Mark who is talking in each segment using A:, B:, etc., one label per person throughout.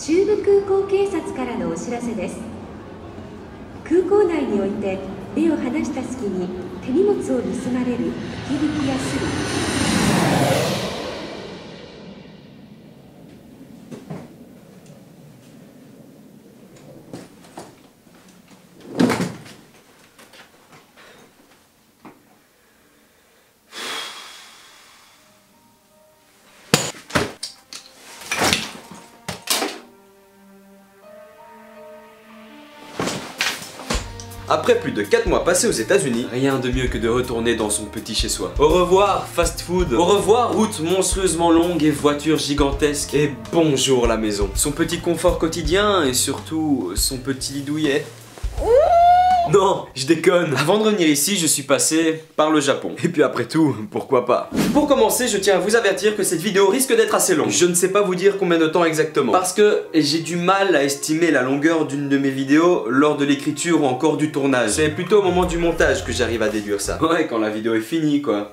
A: 中部空港警察からのお知らせです。空港内において目を離した隙に手荷物を盗まれる吹き引きやスリ。
B: Après plus de 4 mois passés aux États-Unis, rien de mieux que de retourner dans son petit chez-soi. Au revoir fast-food, au revoir route monstrueusement longue et voiture gigantesque, et bonjour la maison. Son petit confort quotidien et surtout son petit lit douillet. Non, je déconne. Avant de revenir ici, je suis passé par le Japon. Et puis après tout, pourquoi pas. Pour commencer, je tiens à vous avertir que cette vidéo risque d'être assez longue. Je ne sais pas vous dire combien de temps exactement. Parce que j'ai du mal à estimer la longueur d'une de mes vidéos lors de l'écriture ou encore du tournage. C'est plutôt au moment du montage que j'arrive à déduire ça. Ouais, quand la vidéo est finie quoi.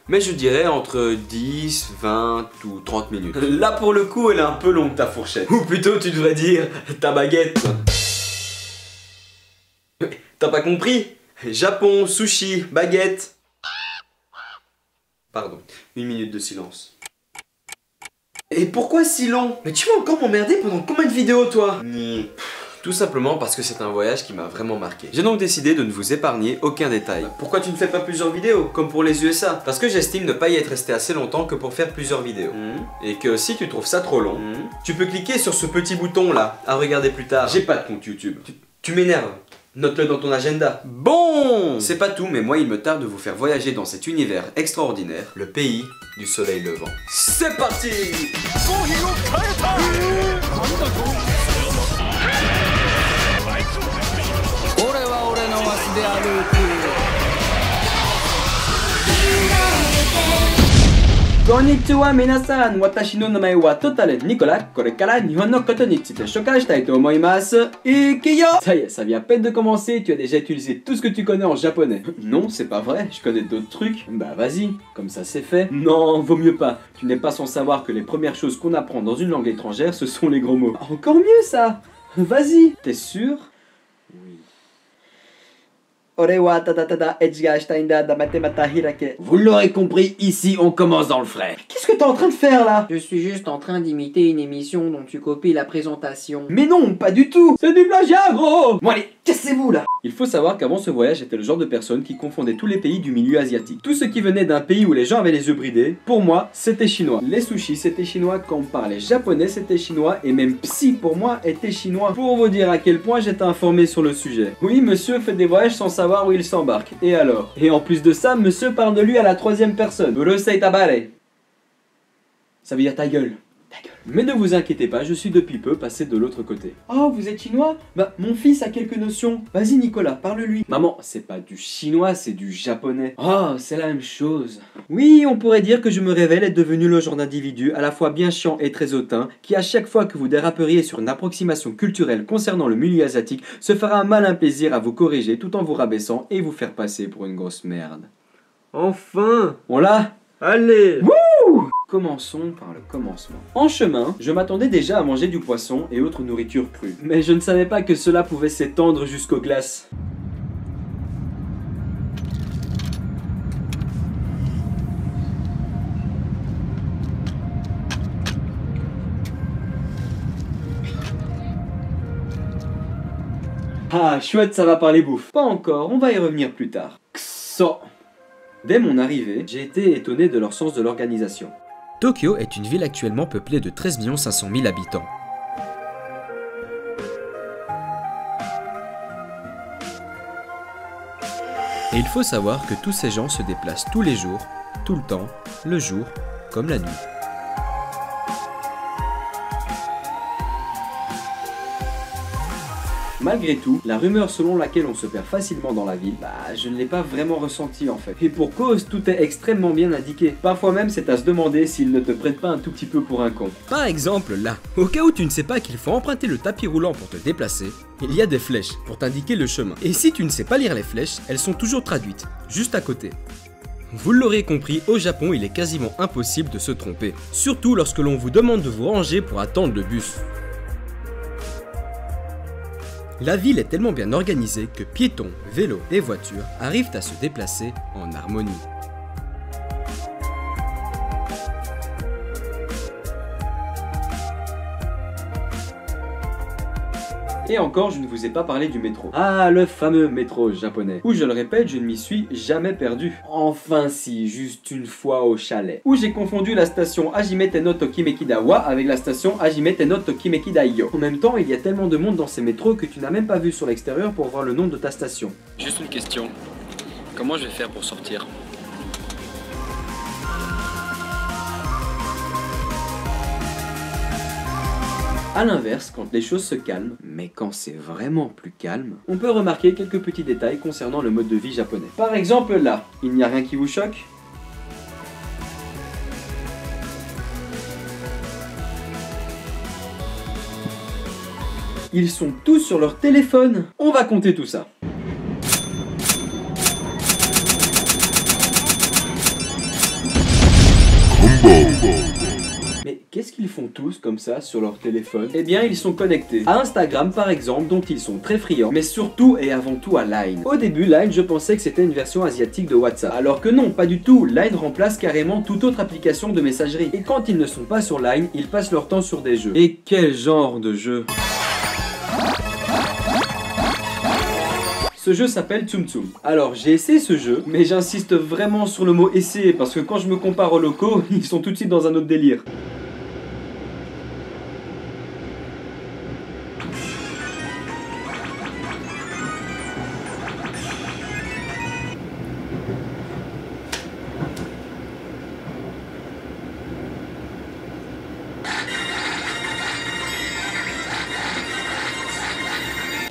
B: Mais je dirais entre 10, 20 ou 30 minutes. Là pour le coup, elle est un peu longue ta fourchette. Ou plutôt tu devrais dire ta baguette. T'as pas compris? Japon, sushi, baguette. Pardon, 1 minute de silence. Et pourquoi si long? Mais tu vas encore m'emmerder pendant combien de vidéos toi? Tout simplement parce que c'est un voyage qui m'a vraiment marqué. J'ai donc décidé de ne vous épargner aucun détail. Pourquoi tu ne fais pas plusieurs vidéos, comme pour les USA? Parce que j'estime ne pas y être resté assez longtemps que pour faire plusieurs vidéos. Et que si tu trouves ça trop long, tu peux cliquer sur ce petit bouton là, à regarder plus tard. J'ai pas de compte YouTube. Tu m'énerves. Note-le dans ton agenda. Bon, c'est pas tout, mais moi il me tarde de vous faire voyager dans cet univers extraordinaire, le pays du soleil levant. C'est parti!
C: Konnichiwa minasan, watashi no namae wa Totale Nicolas, korekara Nihon no koto ni tsute shokai shitai to omoimasu. Ikiyo! Ça y est, ça vient à peine de commencer, tu as déjà utilisé tout ce que tu connais en japonais. Non, c'est pas vrai, je connais d'autres trucs. Bah vas-y, comme ça c'est fait. Non, vaut mieux pas. Tu n'es pas sans savoir que les premières choses qu'on apprend dans une langue étrangère, ce sont les gros mots. Encore mieux ça! Vas-y, t'es sûr? Oui. Vous l'aurez compris, ici on commence dans le frais. Qu'est-ce que t'es en train de faire là?
D: Je suis juste en train d'imiter une émission dont tu copies la présentation.
C: Mais non, pas du tout. C'est du plagiat gros. Bon allez, cassez-vous là. Il faut savoir qu'avant ce voyage, j'étais le genre de personne qui confondait tous les pays du milieu asiatique. Tout ce qui venait d'un pays où les gens avaient les yeux bridés, pour moi, c'était chinois. Les sushis, c'était chinois. Quand on parlait japonais, c'était chinois. Et même Psy, pour moi, était chinois. Pour vous dire à quel point j'étais informé sur le sujet. Oui, monsieur fait des voyages sans savoir où il s'embarque. Et alors? Et en plus de ça, monsieur parle de lui à la 3e personne. Urusei tabare. Ça veut dire ta gueule. Mais ne vous inquiétez pas, je suis depuis peu passé de l'autre côté. Oh, vous êtes chinois? Bah, mon fils a quelques notions. Vas-y Nicolas, parle-lui. Maman, c'est pas du chinois, c'est du japonais. Oh, c'est la même chose. Oui, on pourrait dire que je me révèle être devenu le genre d'individu à la fois bien chiant et très hautain, qui à chaque fois que vous déraperiez sur une approximation culturelle concernant le milieu asiatique, se fera un malin plaisir à vous corriger tout en vous rabaissant et vous faire passer pour une grosse merde. Enfin! On l'a? Allez! Wouh! Commençons par le commencement. En chemin, je m'attendais déjà à manger du poisson et autres nourritures crues. Mais je ne savais pas que cela pouvait s'étendre jusqu'aux glaces. Ah, chouette, ça va parler bouffe. Pas encore, on va y revenir plus tard. Kso. Dès mon arrivée, j'ai été étonné de leur sens de l'organisation.
E: Tokyo est une ville actuellement peuplée de 13 500 000 habitants. Et il faut savoir que tous ces gens se déplacent tous les jours, tout le temps, le jour comme la nuit.
C: Malgré tout, la rumeur selon laquelle on se perd facilement dans la ville, bah je ne l'ai pas vraiment ressenti en fait. Et pour cause, tout est extrêmement bien indiqué. Parfois même c'est à se demander s'ils ne te prennent pas un tout petit peu pour un con.
E: Par exemple là, au cas où tu ne sais pas qu'il faut emprunter le tapis roulant pour te déplacer, il y a des flèches pour t'indiquer le chemin. Et si tu ne sais pas lire les flèches, elles sont toujours traduites, juste à côté. Vous l'aurez compris, au Japon, il est quasiment impossible de se tromper. Surtout lorsque l'on vous demande de vous ranger pour attendre le bus. La ville est tellement bien organisée que piétons, vélos et voitures arrivent à se déplacer en harmonie.
C: Et encore, je ne vous ai pas parlé du métro. Ah, le fameux métro japonais. Où je le répète, je ne m'y suis jamais perdu. Enfin si, juste une fois au chalet. Où j'ai confondu la station Hajime no Tokimeki-da-wa avec la station Hajime no Tokimeki-da-yo. En même temps, il y a tellement de monde dans ces métros que tu n'as même pas vu sur l'extérieur pour voir le nom de ta station.
E: Juste une question. Comment je vais faire pour sortir ?
C: A l'inverse, quand les choses se calment, mais quand c'est vraiment plus calme, on peut remarquer quelques petits détails concernant le mode de vie japonais. Par exemple là, il n'y a rien qui vous choque ? Ils sont tous sur leur téléphone. On va compter tout ça. Mais qu'est-ce qu'ils font tous comme ça sur leur téléphone? Eh bien, ils sont connectés à Instagram par exemple, dont ils sont très friands, mais surtout et avant tout à Line. Au début, Line, je pensais que c'était une version asiatique de WhatsApp, alors que non, pas du tout. Line remplace carrément toute autre application de messagerie. Et quand ils ne sont pas sur Line, ils passent leur temps sur des jeux. Et quel genre de jeu? Ce jeu s'appelle Tsum Tsum. Alors j'ai essayé ce jeu, mais j'insiste vraiment sur le mot essayer parce que quand je me compare aux locaux, ils sont tout de suite dans un autre délire.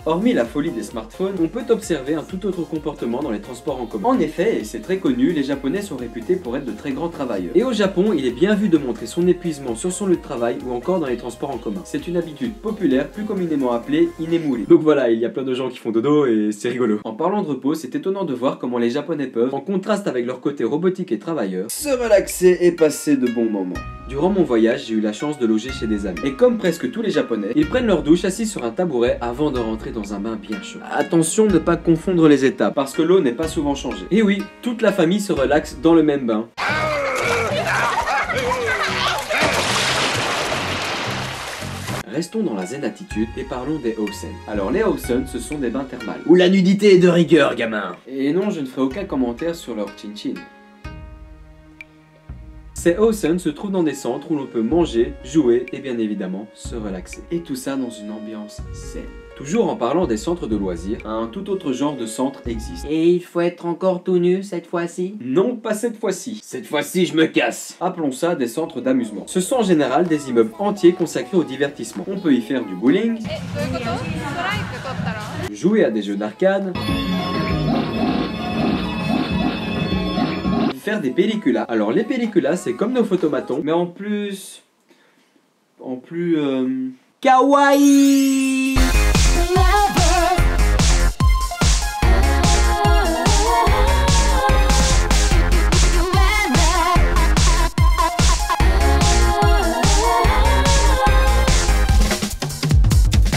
C: Hormis la folie des smartphones, on peut observer un tout autre comportement dans les transports en commun. En effet, et c'est très connu, les Japonais sont réputés pour être de très grands travailleurs. Et au Japon, il est bien vu de montrer son épuisement sur son lieu de travail ou encore dans les transports en commun. C'est une habitude populaire, plus communément appelée inemuri. Donc voilà, il y a plein de gens qui font dodo et c'est rigolo. En parlant de repos, c'est étonnant de voir comment les Japonais peuvent, en contraste avec leur côté robotique et travailleur, se relaxer et passer de bons moments. Durant mon voyage, j'ai eu la chance de loger chez des amis. Et comme presque tous les Japonais, ils prennent leur douche assis sur un tabouret avant de rentrer dans un bain bien chaud. Attention de ne pas confondre les étapes, parce que l'eau n'est pas souvent changée. Et oui, toute la famille se relaxe dans le même bain. Restons dans la zen attitude et parlons des onsen. Alors les onsen, ce sont des bains thermales. Où la nudité est de rigueur, gamin. Et non, je ne ferai aucun commentaire sur leur chin-chin. Ces onsen se trouvent dans des centres où l'on peut manger, jouer et bien évidemment se relaxer. Et tout ça dans une ambiance zen. Toujours en parlant des centres de loisirs, un tout autre genre de centre existe.
D: Et il faut être encore tout nu cette fois-ci?
C: Non, pas cette fois-ci. Cette fois-ci, je me casse. Appelons ça des centres d'amusement. Ce sont en général des immeubles entiers consacrés au divertissement. On peut y faire du bowling, jouer à des jeux d'arcade, faire des pelliculas. Alors les pelliculas, c'est comme nos photomatons, mais en plus kawaii.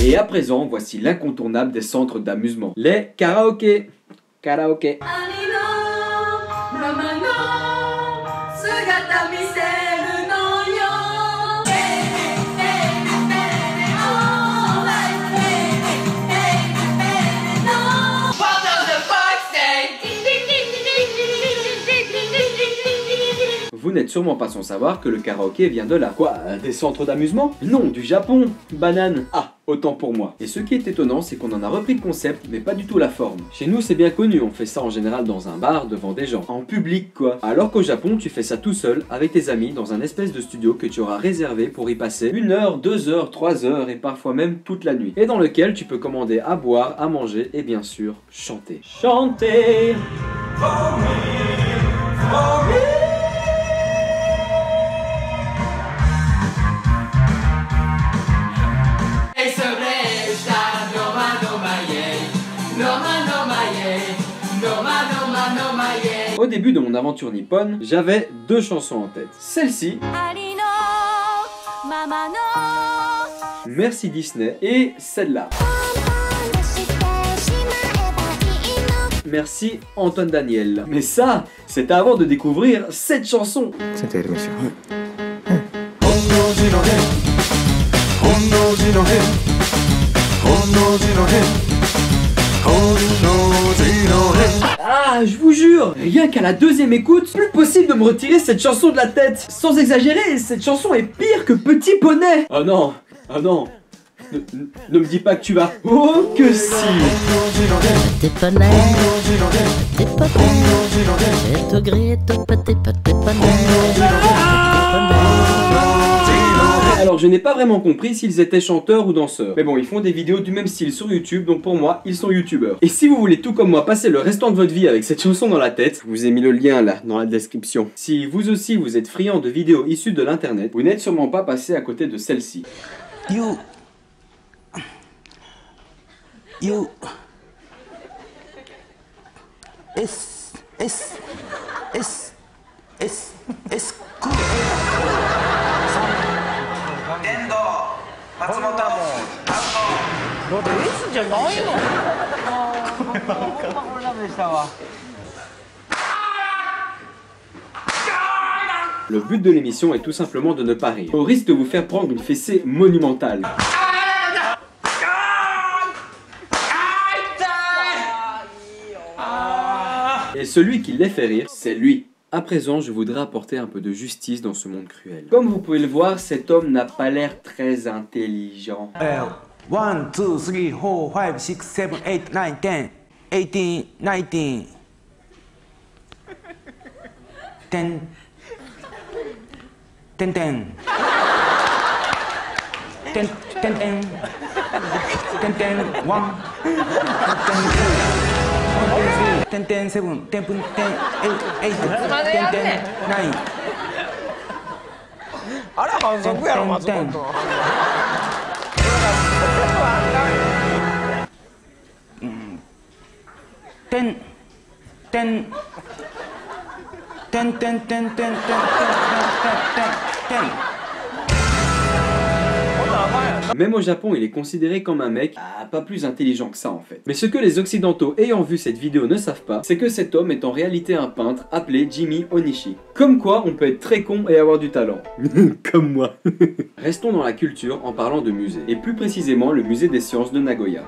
C: Et à présent, voici l'incontournable des centres d'amusement, les karaokés. Karaoké. Vous n'êtes sûrement pas sans savoir que le karaoké vient de là. Quoi, des centres d'amusement? Non, du Japon. Banane. Ah, autant pour moi. Et ce qui est étonnant, c'est qu'on en a repris le concept, mais pas du tout la forme. Chez nous, c'est bien connu, on fait ça en général dans un bar, devant des gens. En public, quoi. Alors qu'au Japon, tu fais ça tout seul, avec tes amis, dans un espèce de studio que tu auras réservé pour y passer 1 heure, 2 heures, 3 heures, et parfois même toute la nuit. Et dans lequel tu peux commander à boire, à manger, et bien sûr, chanter. Chanter! For me, for me. Au début de mon aventure nippone, j'avais deux chansons en tête. Celle-ci, Merci Disney, et celle-là. Merci Antoine Daniel. Mais ça, c'était avant de découvrir cette chanson. Ah, je vous jure, rien qu'à la deuxième écoute, plus possible de me retirer cette chanson de la tête. Sans exagérer, cette chanson est pire que Petit Poney. Oh non, oh non. Ne me dis pas que tu vas... Oh que si.
F: Petit poney, petit poney, tout gris, tout petit poney.
C: Alors je n'ai pas vraiment compris s'ils étaient chanteurs ou danseurs. Mais bon, ils font des vidéos du même style sur YouTube, donc pour moi, ils sont youtubeurs. Et si vous voulez tout comme moi passer le restant de votre vie avec cette chanson dans la tête, je vous ai mis le lien là, dans la description. Si vous aussi vous êtes friand de vidéos issues de l'internet, vous n'êtes sûrement pas passé à côté de celle-ci. Le but de l'émission est tout simplement de ne pas rire, au risque de vous faire prendre une fessée monumentale. Et celui qui les fait rire, c'est lui. À présent, je voudrais apporter un peu de justice dans ce monde cruel. Comme vous pouvez le voir, cet homme n'a pas l'air très intelligent.
G: 1, 2, 3, 4, 5, 6, 7, 8, 9, 10, 18, 19, 10, 10, 10, 10, 10, 1, 10, 10, 7, 10, 10, 8, 9. あら満足やろ松本。10 10 10 10 10 10 10 10 10
C: Même au Japon, il est considéré comme un mec pas plus intelligent que ça en fait. Mais ce que les occidentaux ayant vu cette vidéo ne savent pas, c'est que cet homme est en réalité un peintre appelé Jimmy Onishi. Comme quoi, on peut être très con et avoir du talent. Comme moi. Restons dans la culture en parlant de musée, et plus précisément le musée des sciences de Nagoya.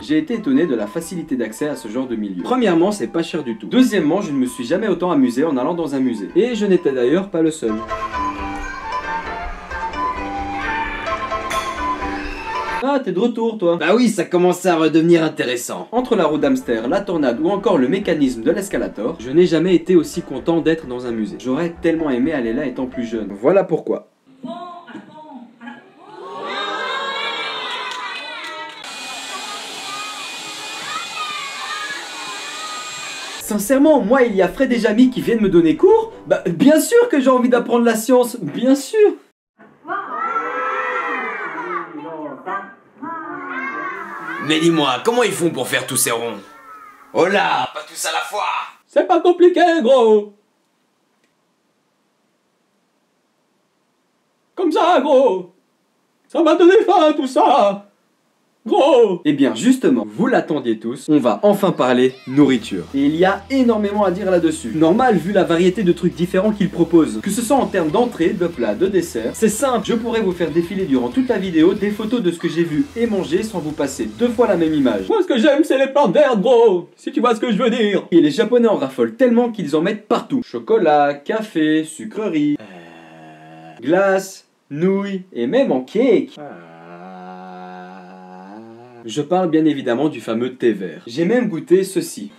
C: J'ai été étonné de la facilité d'accès à ce genre de milieu. Premièrement, c'est pas cher du tout. Deuxièmement, je ne me suis jamais autant amusé en allant dans un musée. Et je n'étais d'ailleurs pas le seul. Ah, t'es de retour, toi. Bah oui, ça commençait à redevenir intéressant. Entre la roue d'hamster, la tornade ou encore le mécanisme de l'escalator, je n'ai jamais été aussi content d'être dans un musée. J'aurais tellement aimé aller là étant plus jeune. Voilà pourquoi. Sincèrement, moi, il y a Fred et Jamy qui viennent me donner cours. Bah, bien sûr que j'ai envie d'apprendre la science, bien sûr.
B: Mais dis-moi, comment ils font pour faire tous ces ronds? Oh là, pas tous à la fois.
C: C'est pas compliqué, gros. Comme ça, gros. Ça m'a donné faim, tout ça. Gros! Eh bien justement, vous l'attendiez tous, on va enfin parler nourriture. Et il y a énormément à dire là-dessus. Normal vu la variété de trucs différents qu'il propose. Que ce soit en termes d'entrée, de plats, de dessert. C'est simple, je pourrais vous faire défiler durant toute la vidéo des photos de ce que j'ai vu et mangé sans vous passer deux fois la même image. Moi ce que j'aime c'est les plantes vertes, gros! Si tu vois ce que je veux dire. Et les japonais en raffolent tellement qu'ils en mettent partout. Chocolat, café, sucreries, glace, nouilles et même en cake. Je parle bien évidemment du fameux thé vert. J'ai même goûté ceci.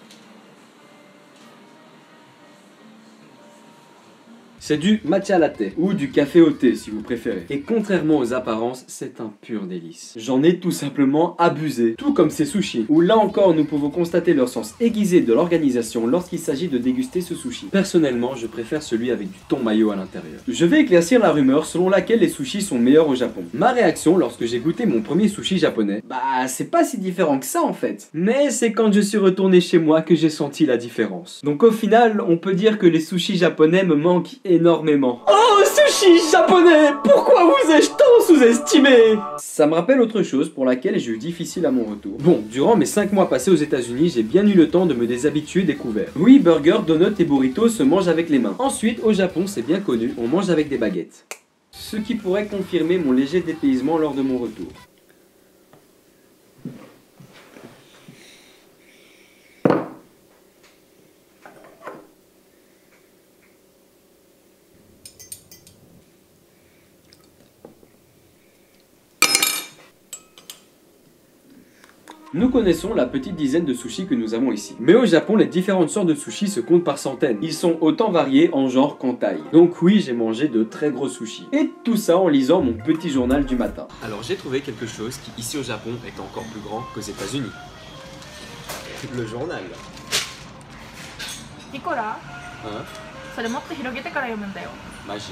C: C'est du matcha latte, ou du café au thé si vous préférez. Et contrairement aux apparences, c'est un pur délice. J'en ai tout simplement abusé, tout comme ces sushis, où là encore nous pouvons constater leur sens aiguisé de l'organisation lorsqu'il s'agit de déguster ce sushi. Personnellement, je préfère celui avec du thon mayo à l'intérieur. Je vais éclaircir la rumeur selon laquelle les sushis sont meilleurs au Japon. Ma réaction lorsque j'ai goûté mon premier sushi japonais, bah c'est pas si différent que ça en fait. Mais c'est quand je suis retourné chez moi que j'ai senti la différence. Donc au final, on peut dire que les sushis japonais me manquent énormément. Oh, sushi japonais! Pourquoi vous ai-je tant sous-estimé? Ça me rappelle autre chose pour laquelle j'ai eu difficile à mon retour. Bon, durant mes 5 mois passés aux États-Unis, j'ai bien eu le temps de me déshabituer des couverts. Oui, burgers, donuts et burritos se mangent avec les mains. Ensuite, au Japon, c'est bien connu, on mange avec des baguettes. Ce qui pourrait confirmer mon léger dépaysement lors de mon retour. Nous connaissons la petite dizaine de sushis que nous avons ici. Mais au Japon, les différentes sortes de sushis se comptent par centaines. Ils sont autant variés en genre qu'en taille. Donc oui, j'ai mangé de très gros sushis. Et tout ça en lisant mon petit journal du matin.
B: Alors j'ai trouvé quelque chose qui ici au Japon est encore plus grand qu'aux États-Unis. Le journal.
H: Nicolas,
B: Hein?
H: それもっと広げてから読むんだよ。
B: Magie.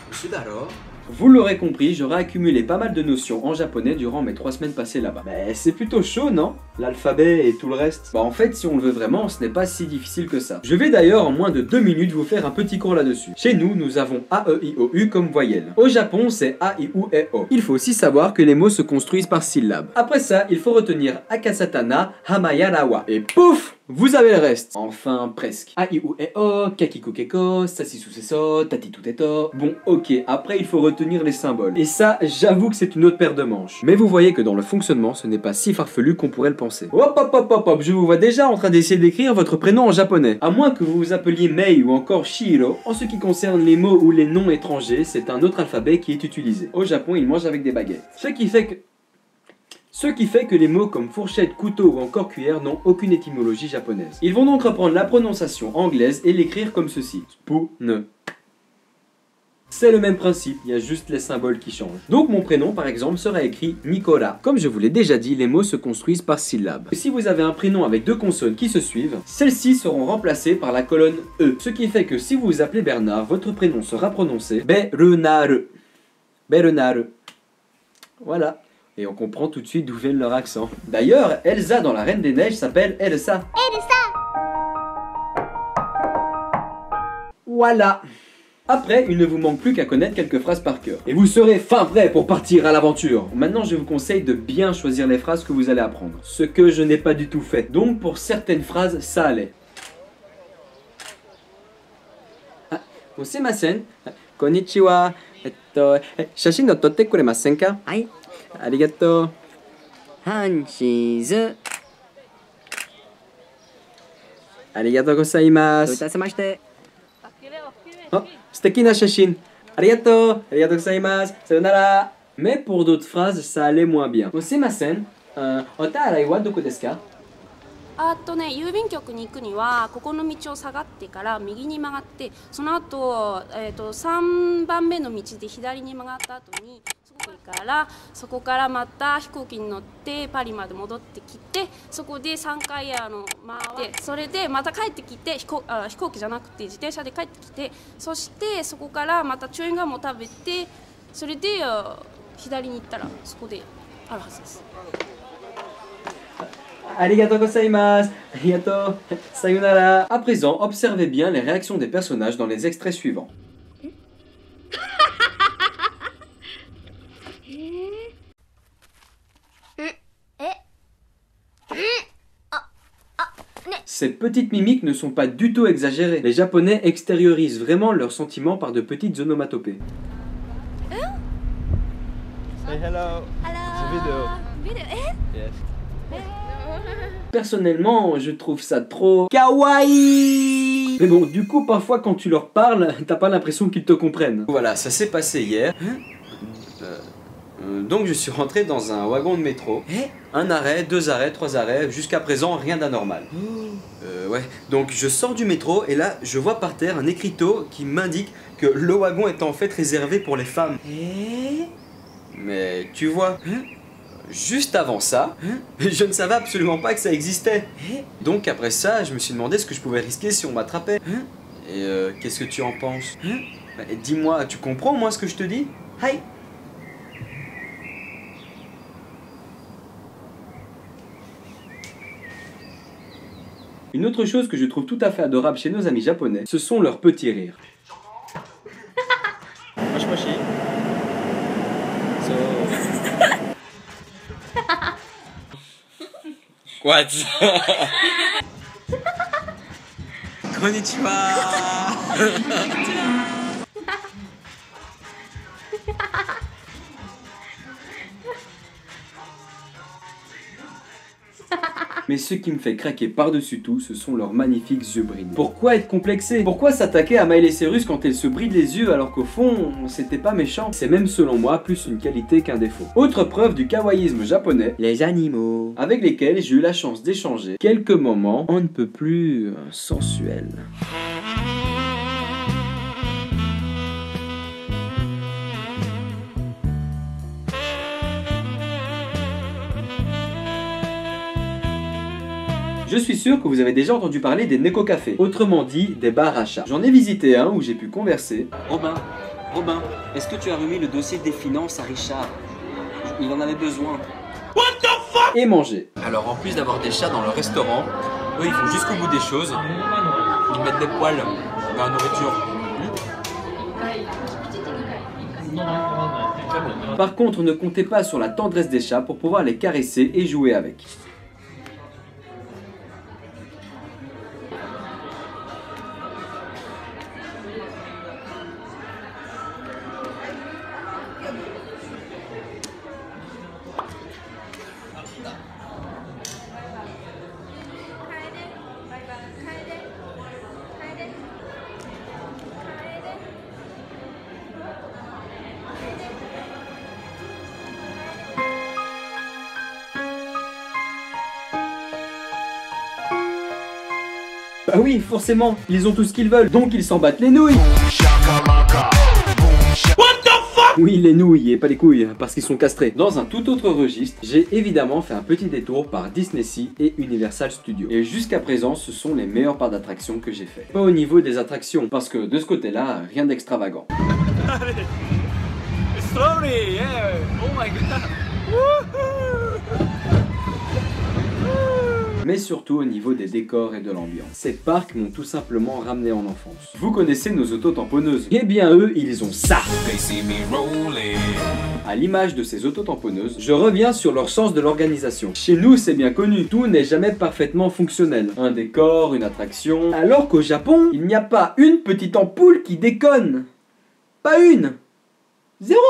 B: Monsieur Daro.
C: Vous l'aurez compris, j'aurai accumulé pas mal de notions en japonais durant mes 3 semaines passées là-bas. Mais c'est plutôt chaud, non? L'alphabet et tout le reste. Bah en fait, si on le veut vraiment, ce n'est pas si difficile que ça. Je vais d'ailleurs en moins de 2 minutes vous faire un petit cours là-dessus. Chez nous, nous avons A, E, I, O, U comme voyelle. Au Japon, c'est A, I, U, E, O. Il faut aussi savoir que les mots se construisent par syllabes. Après ça, il faut retenir Akasatana, Hamayarawa. Et pouf! Vous avez le reste. Enfin, presque. A, I, U, E, O, Kakiku Keko, Sasisu Seso, Tatitu Teto. Bon, ok, après il faut retenir les symboles. Et ça, j'avoue que c'est une autre paire de manches. Mais vous voyez que dans le fonctionnement, ce n'est pas si farfelu qu'on pourrait le penser. Hop, hop, hop, hop, hop, je vous vois déjà en train d'essayer d'écrire votre prénom en japonais. À moins que vous vous appeliez Mei ou encore Shiro, en ce qui concerne les mots ou les noms étrangers, c'est un autre alphabet qui est utilisé. Au Japon, ils mangent avec des baguettes. Ce qui fait que les mots comme fourchette, couteau ou encore cuillère n'ont aucune étymologie japonaise. Ils vont donc reprendre la prononciation anglaise et l'écrire comme ceci. Spoon. C'est le même principe, il y a juste les symboles qui changent. Donc mon prénom par exemple sera écrit Nicolas. Comme je vous l'ai déjà dit, les mots se construisent par syllabes. Si vous avez un prénom avec 2 consonnes qui se suivent, celles-ci seront remplacées par la colonne E. Ce qui fait que si vous vous appelez Bernard, votre prénom sera prononcé Bernard. Bernard. Voilà. Et on comprend tout de suite d'où vient leur accent. D'ailleurs, Elsa dans La Reine des Neiges s'appelle Elsa. Voilà. Après, il ne vous manque plus qu'à connaître quelques phrases par cœur. Et vous serez fin prêt pour partir à l'aventure. Maintenant, je vous conseille de bien choisir les phrases que vous allez apprendre. Ce que je n'ai pas du tout fait. Donc, pour certaines phrases, ça allait. Sumimasen. Konnichiwa. Shashin no totte kuremasen ka?
D: Hai.
C: Arigato.
D: ハンチーズ。
C: ありがとうございま
D: どういた
C: す。
D: しまして。
C: あ、素敵な写真。ありがとうございます。さよなら。Mais pour d'autres phrases, ça allait moins bien. Sumimasen. お手洗いはどこですか？
I: 郵便局に行くにはここの道を下がってから右に曲がってその後、3番目の道で左に曲がった後にそこからまた飛行機に乗ってパリまで戻ってきてそこで3回回ってそれでまた帰ってきて飛行機じゃなくて自転車で帰ってきてそしてそこからまたチューインガムを食べてそれで左に行ったらそこであるはずです。
C: Arigato gozaimasu. Arigato. Sayonara. À présent, observez bien les réactions des personnages dans les extraits suivants. Ces petites mimiques ne sont pas du tout exagérées. Les Japonais extériorisent vraiment leurs sentiments par de petites onomatopées.
J: Say hello. It's a video. Yes.
C: Personnellement, je trouve ça trop kawaii. Mais bon, du coup, parfois quand tu leur parles, t'as pas l'impression qu'ils te comprennent.
B: Voilà, ça s'est passé hier.
C: Donc je suis rentré dans un wagon de métro. Un arrêt, 2 arrêts, 3 arrêts, jusqu'à présent rien d'anormal. Ouais, donc je sors du métro et là je vois par terre un écriteau qui m'indique que le wagon est en fait réservé pour les femmes. Mais tu vois, juste avant ça, je ne savais absolument pas que ça existait. Donc après ça, je me suis demandé ce que je pouvais risquer si on m'attrapait. Et qu'est-ce que tu en penses? Dis-moi, tu comprends moi ce que je te dis? Hi. Une autre chose que je trouve tout à fait adorable chez nos amis japonais, ce sont leurs petits rires. Moshi moshi. What? Konnichiwa. Mais ce qui me fait craquer par-dessus tout, ce sont leurs magnifiques yeux bridés. Pourquoi être complexé? Pourquoi s'attaquer à Miley Cyrus quand elle se bride les yeux alors qu'au fond, c'était pas méchant? C'est même selon moi plus une qualité qu'un défaut. Autre preuve du kawaïisme japonais, les animaux, avec lesquels j'ai eu la chance d'échanger quelques moments on ne peut plus sensuels. Je suis sûr que vous avez déjà entendu parler des Neko Café, autrement dit des bars à chat. J'en ai visité un où j'ai pu converser. Robin, est-ce que tu as remis le dossier des finances à Richard? Il en avait besoin. What the fuck? Et manger. Alors en plus d'avoir des chats dans leur restaurant, eux ils vont jusqu'au bout des choses. Ils mettent des poils dans la nourriture. Par contre, ne comptez pas sur la tendresse des chats pour pouvoir les caresser et jouer avec. Bah oui, forcément, ils ont tout ce qu'ils veulent, donc ils s'en battent les nouilles. Oui, les nouilles et pas les couilles, parce qu'ils sont castrés. Dans un tout autre registre, j'ai évidemment fait un petit détour par Disney-Sea et Universal Studios. Et jusqu'à présent, ce sont les meilleurs parcs d'attractions que j'ai fait. Pas au niveau des attractions, parce que de ce côté-là, rien d'extravagant. Slowly, yeah. Oh my god. Mais surtout au niveau des décors et de l'ambiance. Ces parcs m'ont tout simplement ramené en enfance. Vous connaissez nos auto-tamponneuses? Eh bien eux, ils ont ça. À l'image de ces auto-tamponneuses, je reviens sur leur sens de l'organisation. Chez nous, c'est bien connu, tout n'est jamais parfaitement fonctionnel. Un décor, une attraction... Alors qu'au Japon, il n'y a pas une petite ampoule qui déconne. Pas une. Zéro.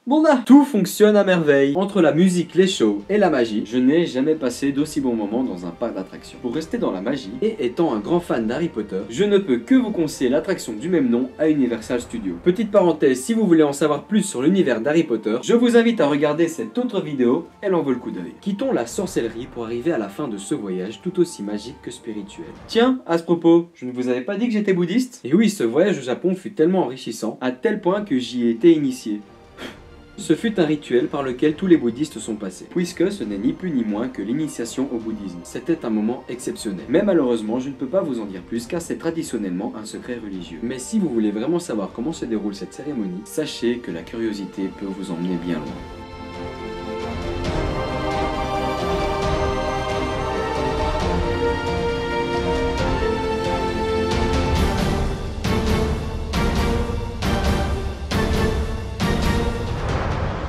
C: Bon là, tout fonctionne à merveille. Entre la musique, les shows et la magie, je n'ai jamais passé d'aussi bons moments dans un parc d'attractions. Pour rester dans la magie, et étant un grand fan d'Harry Potter, je ne peux que vous conseiller l'attraction du même nom à Universal Studios. Petite parenthèse, si vous voulez en savoir plus sur l'univers d'Harry Potter, je vous invite à regarder cette autre vidéo, elle en vaut le coup d'œil. Quittons la sorcellerie pour arriver à la fin de ce voyage tout aussi magique que spirituel. Tiens, à ce propos, je ne vous avais pas dit que j'étais bouddhiste? Et oui, ce voyage au Japon fut tellement enrichissant, à tel point que j'y ai été initié. Ce fut un rituel par lequel tous les bouddhistes sont passés, puisque ce n'est ni plus ni moins que l'initiation au bouddhisme. C'était un moment exceptionnel. Mais malheureusement, je ne peux pas vous en dire plus car c'est traditionnellement un secret religieux. Mais si vous voulez vraiment savoir comment se déroule cette cérémonie, sachez que la curiosité peut vous emmener bien loin.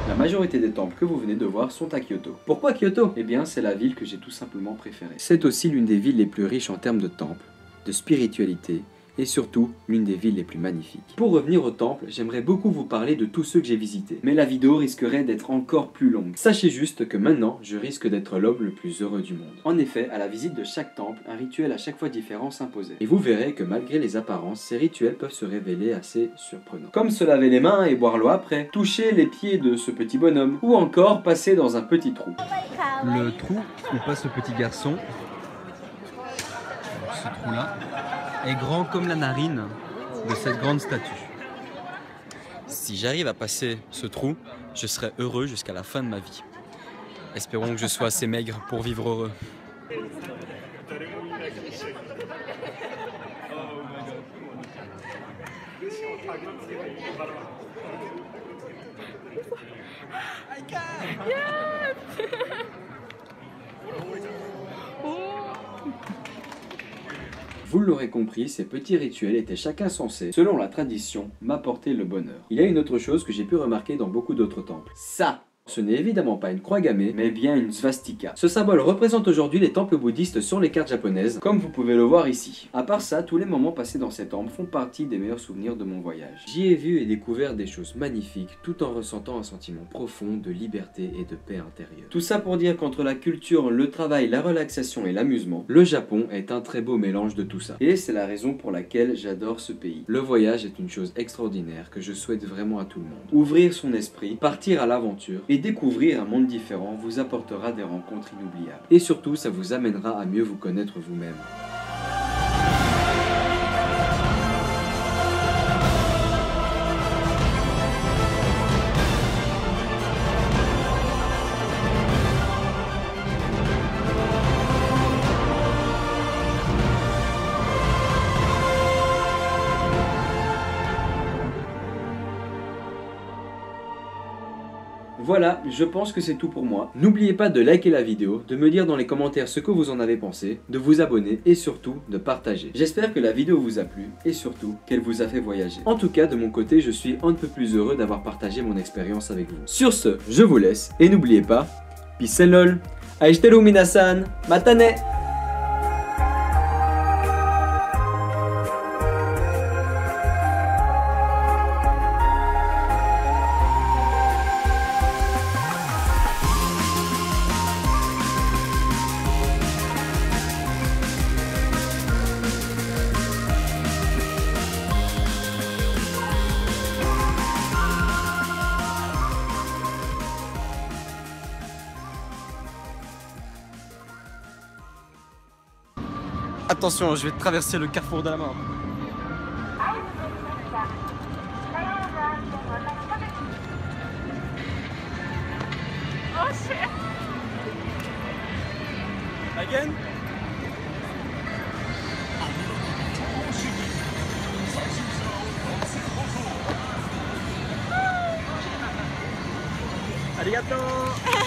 C: La majorité des temples que vous venez de voir sont à Kyoto. Pourquoi Kyoto? Eh bien, c'est la ville que j'ai tout simplement préférée. C'est aussi l'une des villes les plus riches en termes de temples, de spiritualité et surtout l'une des villes les plus magnifiques. Pour revenir au temple, j'aimerais beaucoup vous parler de tous ceux que j'ai visités, mais la vidéo risquerait d'être encore plus longue. Sachez juste que maintenant, je risque d'être l'homme le plus heureux du monde. En effet, à la visite de chaque temple, un rituel à chaque fois différent s'imposait. Et vous verrez que malgré les apparences, ces rituels peuvent se révéler assez surprenants. Comme se laver les mains et boire l'eau après, toucher les pieds de ce petit bonhomme, ou encore passer dans un petit trou.
E: Le trou où passe le petit garçon, ce trou-là, est grand comme la narine de cette grande statue. Si j'arrive à passer ce trou, je serai heureux jusqu'à la fin de ma vie. Espérons que je sois assez maigre pour vivre heureux.
C: Vous l'aurez compris, ces petits rituels étaient chacun censés, selon la tradition, m'apporter le bonheur. Il y a une autre chose que j'ai pu remarquer dans beaucoup d'autres temples. Ça! Ce n'est évidemment pas une croix gammée, mais bien une svastika. Ce symbole représente aujourd'hui les temples bouddhistes sur les cartes japonaises, comme vous pouvez le voir ici. À part ça, tous les moments passés dans ces temples font partie des meilleurs souvenirs de mon voyage. J'y ai vu et découvert des choses magnifiques, tout en ressentant un sentiment profond de liberté et de paix intérieure. Tout ça pour dire qu'entre la culture, le travail, la relaxation et l'amusement, le Japon est un très beau mélange de tout ça. Et c'est la raison pour laquelle j'adore ce pays. Le voyage est une chose extraordinaire que je souhaite vraiment à tout le monde. Ouvrir son esprit, partir à l'aventure et découvrir un monde différent vous apportera des rencontres inoubliables. Et surtout, ça vous amènera à mieux vous connaître vous-même. Voilà, je pense que c'est tout pour moi. N'oubliez pas de liker la vidéo, de me dire dans les commentaires ce que vous en avez pensé, de vous abonner et surtout de partager. J'espère que la vidéo vous a plu et surtout qu'elle vous a fait voyager. En tout cas, de mon côté, je suis un peu plus heureux d'avoir partagé mon expérience avec vous. Sur ce, je vous laisse et n'oubliez pas, peace and lol, aishiteru minasan, matane!
E: Attention, je vais traverser le carrefour de la mort.
H: Oh shit!
E: Again? Arigato!